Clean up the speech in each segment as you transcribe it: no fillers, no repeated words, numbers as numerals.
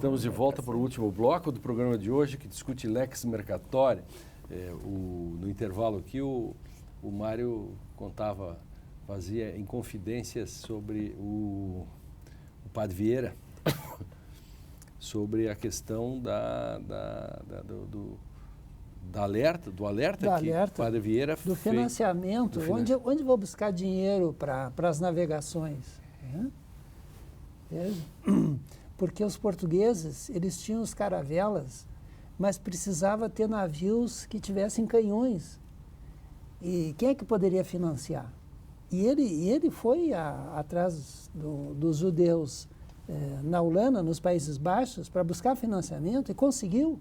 Estamos de volta para o último bloco do programa de hoje, que discute Lex Mercatoria. No intervalo aqui, o Mário fazia inconfidências sobre o Padre Vieira, sobre a questão do alerta que o Padre Vieira do financiamento. Onde vou buscar dinheiro para as navegações? Veja. Porque os portugueses, eles tinham os caravelas, mas precisava ter navios que tivessem canhões. E quem é que poderia financiar? E ele foi atrás dos judeus na Holanda, nos Países Baixos, para buscar financiamento e conseguiu,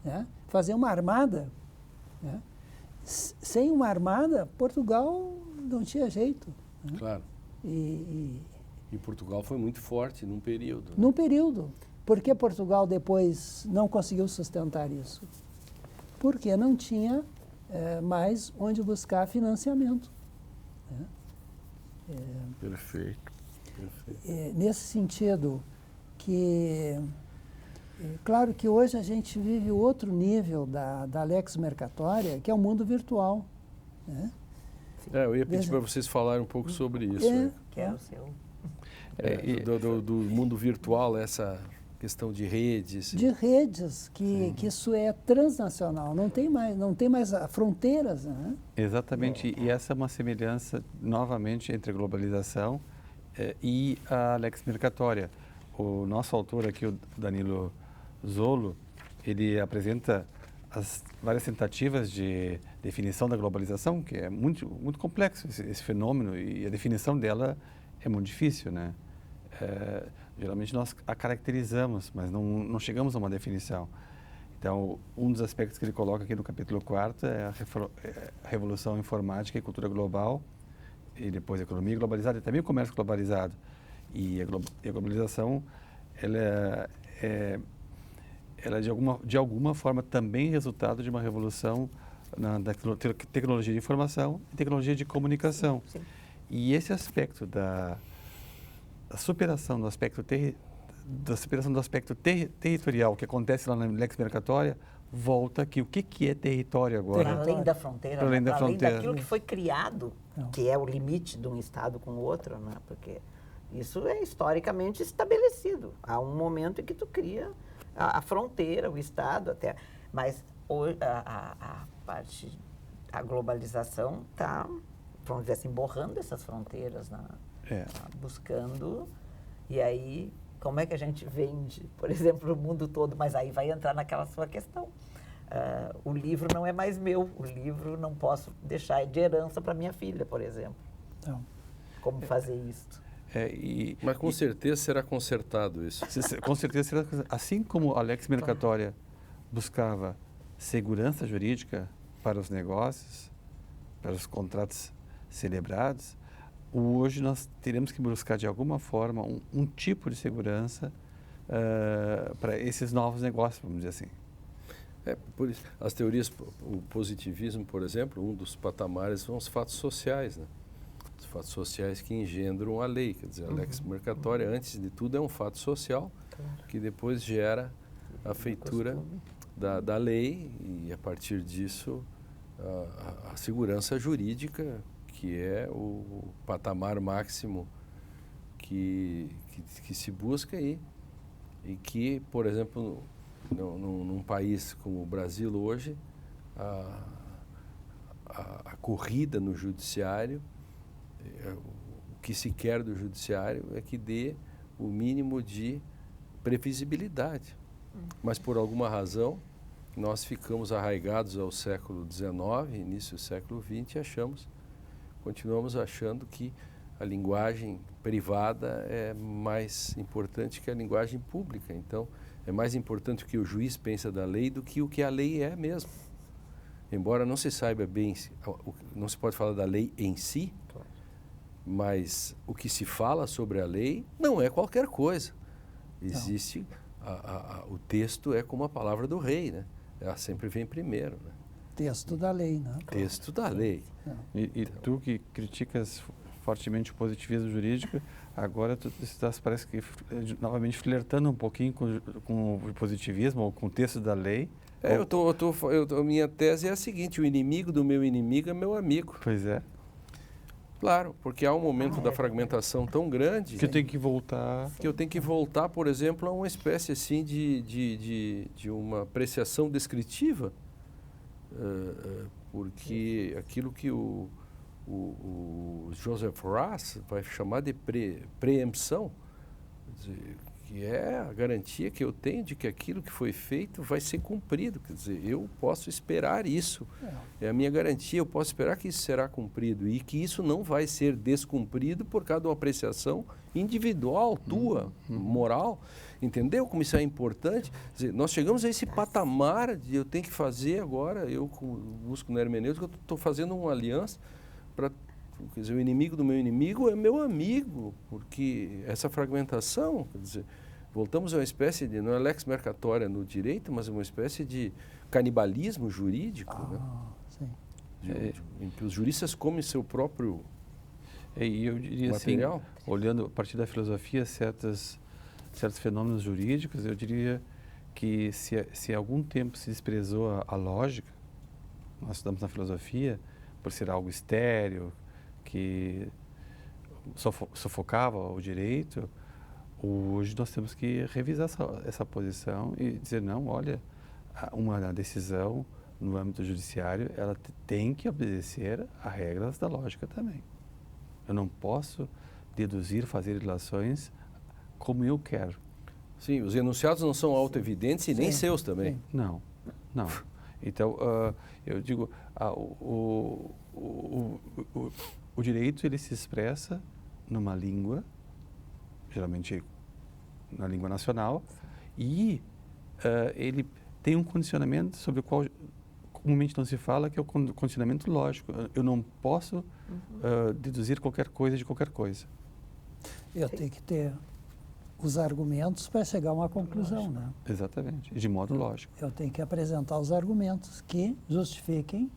né, fazer uma armada. Né? Sem uma armada, Portugal não tinha jeito. Né? Claro. E Portugal foi muito forte num período. Né? Num período. Por que Portugal depois não conseguiu sustentar isso? Porque não tinha mais onde buscar financiamento. Né? Perfeito. Nesse sentido, claro que hoje a gente vive outro nível da Lex Mercatoria, que é o mundo virtual. Né? Eu ia pedir para vocês falarem um pouco sobre isso. Que é o seu. Do mundo virtual, essa questão de redes. De redes, que isso é transnacional, não tem mais fronteiras. Né? Exatamente, e essa é uma semelhança, novamente, entre a globalização e a Lex Mercatoria. O nosso autor aqui, o Danilo Zolo, ele apresenta as várias tentativas de definição da globalização, que é muito, muito complexo esse fenômeno, e a definição dela é muito difícil, né? Geralmente nós a caracterizamos, mas não chegamos a uma definição. Então, um dos aspectos que ele coloca aqui no capítulo 4 é a revolução informática e cultura global, e depois a economia globalizada e também o comércio globalizado. E a globalização, ela é de alguma forma também resultado de uma revolução na tecnologia de informação e tecnologia de comunicação. Sim. E esse aspecto da superação do aspecto territorial que acontece lá na Lex Mercatoria, volta aqui. O que é território agora? Para além da fronteira, para além daquilo que foi criado, que é o limite de um Estado com o outro, né? Porque isso é historicamente estabelecido. Há um momento em que tu cria a fronteira, o Estado até. Mas a globalização está, vamos dizer assim, borrando essas fronteiras, né? Buscando. E aí, como é que a gente vende, por exemplo, o mundo todo? Mas aí vai entrar naquela sua questão. O livro não é mais meu. O livro não posso deixar de herança para minha filha, por exemplo. Então, como fazer isso? Mas com certeza será consertado isso. Com certeza será. Assim como a Lex Mercatoria buscava segurança jurídica para os negócios, para os contratos celebrados, hoje nós teremos que buscar de alguma forma um tipo de segurança para esses novos negócios, vamos dizer assim. Por isso, as teorias, o positivismo, por exemplo, um dos patamares são os fatos sociais, né? Os fatos sociais que engendram a lei, quer dizer, a Lex Mercatoria, antes de tudo, é um fato social, que depois gera a feitura da lei e, a partir disso, a segurança jurídica, que é o patamar máximo que se busca aí, e que, por exemplo, num país como o Brasil hoje, a corrida no judiciário, o que se quer do judiciário é que dê o mínimo de previsibilidade. Mas, por alguma razão, nós ficamos arraigados ao século XIX, início do século XX, e continuamos achando que a linguagem privada é mais importante que a linguagem pública. Então, é mais importante o que o juiz pensa da lei do que o que a lei é mesmo. Embora não se saiba bem, não se pode falar da lei em si, mas o que se fala sobre a lei não é qualquer coisa. Existe, o texto é como a palavra do rei, né? Ela sempre vem primeiro, né? Texto da lei, né? Texto da lei. E tu que criticas fortemente o positivismo jurídico, agora tu estás, parece que, novamente flertando um pouquinho com o positivismo ou com o texto da lei. Minha tese é a seguinte: o inimigo do meu inimigo é meu amigo. Pois é. Claro, porque há um momento da fragmentação tão grande que eu tenho que voltar. Que eu tenho que voltar, por exemplo, a uma espécie assim de uma apreciação descritiva, porque aquilo que o Joseph Raz vai chamar de preempção, quer dizer, que é a garantia que eu tenho de que aquilo que foi feito vai ser cumprido. Quer dizer, eu posso esperar isso. É a minha garantia, eu posso esperar que isso será cumprido e que isso não vai ser descumprido por causa de uma apreciação individual, tua, moral. Entendeu como isso é importante? Quer dizer, nós chegamos a esse patamar de eu tenho que fazer agora, eu busco na hermenêutica, eu estou fazendo uma aliança para... Quer dizer, o inimigo do meu inimigo é meu amigo, porque essa fragmentação, quer dizer, voltamos a uma espécie de, não é lex mercatória no direito, mas uma espécie de canibalismo jurídico, né? Sim. Em que os juristas comem seu próprio E eu diria material. assim, olhando a partir da filosofia certos fenômenos jurídicos, eu diria que se há algum tempo se desprezou a lógica, nós estudamos na filosofia, por ser algo estéril, que sufocava o direito, hoje nós temos que revisar essa posição e dizer, não, olha, uma decisão no âmbito judiciário, ela tem que obedecer a regras da lógica também. Eu não posso deduzir, fazer relações como eu quero. Sim, os enunciados não são autoevidentes e nem seus também. Não. Então, eu digo, o direito ele se expressa numa língua, geralmente na língua nacional, e ele tem um condicionamento sobre o qual comumente não se fala, que é o condicionamento lógico. Eu não posso deduzir qualquer coisa de qualquer coisa. Eu tenho que ter os argumentos para chegar a uma conclusão, né? Exatamente, de modo lógico. Eu tenho que apresentar os argumentos que justifiquem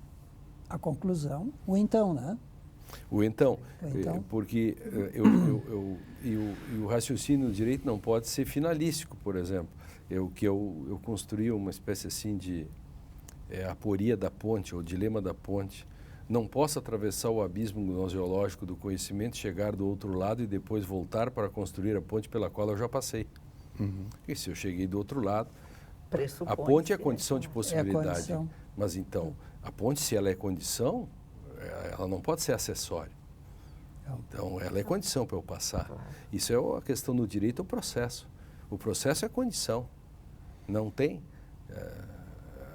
a conclusão, o então, né? O então. Porque o raciocínio do direito não pode ser finalístico, por exemplo. Eu construí uma espécie assim de aporia da ponte, ou dilema da ponte. Não posso atravessar o abismo gnoseológico do conhecimento, chegar do outro lado e depois voltar para construir a ponte pela qual eu já passei. E se eu cheguei do outro lado, a ponte é condição de possibilidade. Mas então, a ponte, se ela é condição, ela não pode ser acessório. Então, ela é condição para eu passar. Isso é a questão do direito, é o processo. O processo é condição. Não tem.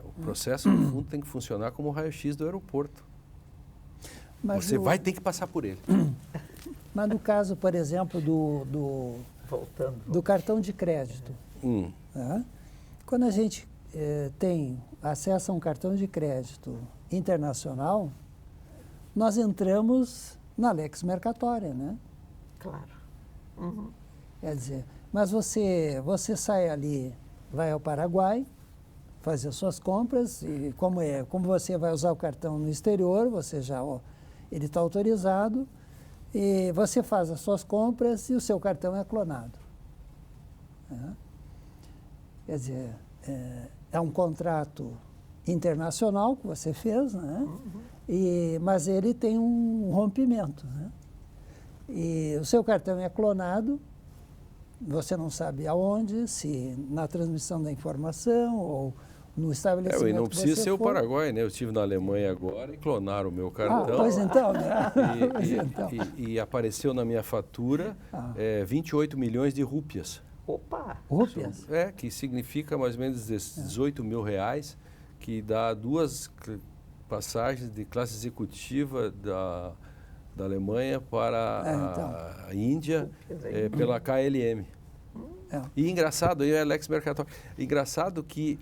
O processo, no fundo, tem que funcionar como o raio-x do aeroporto. Mas você vai ter que passar por ele. Mas no caso, por exemplo, do cartão de crédito, né? Quando a gente tem acesso a um cartão de crédito internacional, nós entramos na lex mercatória, né? Claro. Quer dizer, mas você sai ali, vai ao Paraguai, fazer as suas compras, e como você vai usar o cartão no exterior, você já... ele está autorizado, e você faz as suas compras e o seu cartão é clonado. Quer dizer, é um contrato internacional que você fez, né? Mas ele tem um rompimento, né? E o seu cartão é clonado, você não sabe aonde, se na transmissão da informação ou no estabelecimento. E não precisa ser o for. Paraguai, né? Eu estive na Alemanha agora e clonaram o meu cartão. Pois então, né? E apareceu na minha fatura 28 milhões de rúpias. Opa! Rúpias? Que significa mais ou menos 18 mil reais, que dá 2 passagens de classe executiva da Alemanha para a Índia pela KLM. E engraçado, aí é Lex Mercatório. Engraçado que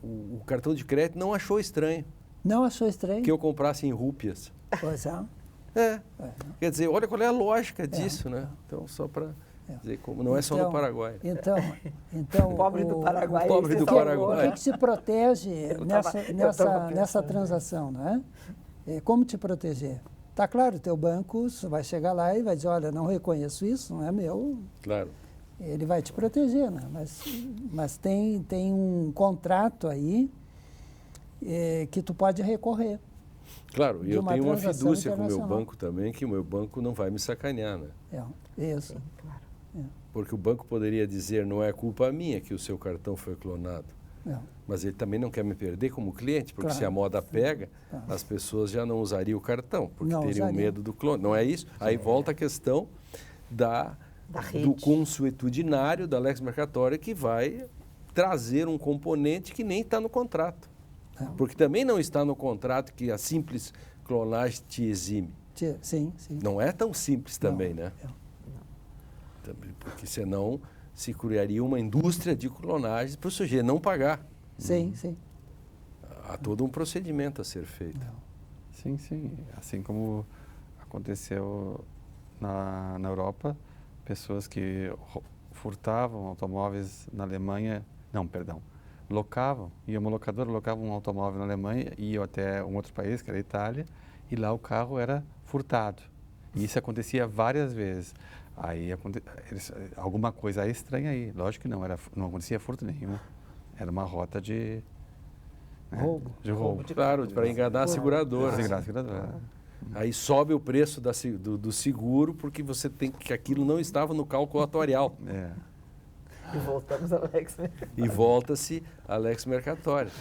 o cartão de crédito não achou estranho. Não achou estranho? Que eu comprasse em rúpias. Pois é. Quer dizer, olha qual é a lógica disso, né? Então, só para dizer como não é só no Paraguai. Então o pobre do Paraguai. O pobre do Paraguai. O que se protege nessa transação, né? Como te proteger? Tá claro, o teu banco você vai chegar lá e vai dizer, olha, não reconheço isso, não é meu. Claro. Ele vai te proteger, né? Mas tem um contrato aí que tu pode recorrer. Claro, e De eu uma tenho uma transação fidúcia com o meu internacional. banco também, que o meu banco não vai me sacanear, né? Isso. Sim, claro. Porque o banco poderia dizer, não é culpa minha que o seu cartão foi clonado. Mas ele também não quer me perder como cliente, porque Claro. se a moda pega, Claro. as pessoas já não usariam o cartão, porque Não teriam usariam. medo do clone. Não é isso? Aí volta a questão Da rede. do consuetudinário da Lex Mercatória, que vai trazer um componente que nem está no contrato. Porque também não está no contrato que a simples clonagem te exime. Sim. Não é tão simples também, Não. né? Também, porque senão se criaria uma indústria de clonagem para o sujeito não pagar. Sim. Há todo um procedimento a ser feito. Sim. Assim como aconteceu na Europa, pessoas que furtavam automóveis na Alemanha, locavam, ia uma locadora, locava um automóvel na Alemanha, iam até um outro país, que era a Itália, e lá o carro era furtado. E isso acontecia várias vezes. Aí alguma coisa estranha aí. Lógico que não acontecia furto nenhum. Era uma rota de Roubo. De roubo. Claro, para enganar a seguradora. Enganar a seguradora. Aí sobe o preço do seguro porque você tem que aquilo não estava no cálculo atuarial. E voltamos ao Lex Mercatória. E volta-se a Lex Mercatória.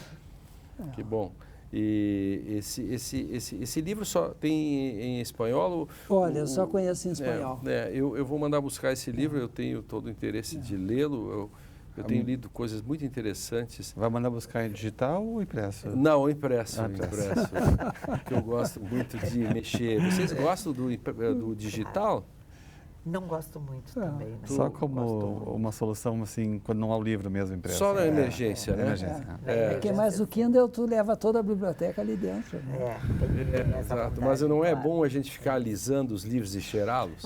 Que bom. E esse livro só tem em espanhol? Olha, eu só conheço em espanhol. Eu vou mandar buscar esse livro, eu tenho todo o interesse de lê-lo. Eu tenho lido coisas muito interessantes. Vai mandar buscar em digital ou impresso? Não, impresso. Porque eu gosto muito de mexer. Vocês gostam do digital? Não gosto muito também. Né? Só como uma solução, assim, quando não há o livro mesmo impresso. Só na emergência, né? Porque mais o Kindle, tu leva toda a biblioteca ali dentro. Né? Tem essa Exato, vontade, mas não é claro. bom a gente ficar alisando os livros e cheirá-los?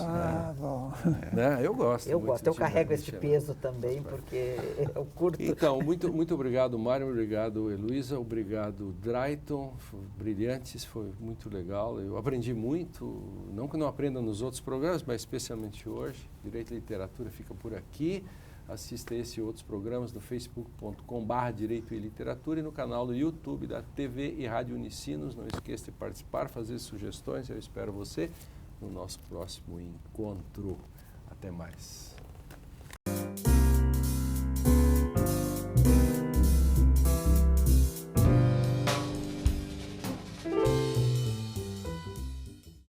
Bom. Né? Eu gosto. Eu muito gosto, eu de carrego esse cheirar. peso também, porque eu curto. Então, muito obrigado, Mário, obrigado, Heloísa, obrigado, Drayton, brilhantes, foi muito legal. Eu aprendi muito, não que não aprenda nos outros programas, mas especialmente hoje. Direito e Literatura fica por aqui. Assista esse e outros programas no facebook.com/Direito e Literatura e no canal do YouTube da TV e Rádio Unicinos. Não esqueça de participar, fazer sugestões. Eu espero você no nosso próximo encontro. Até mais.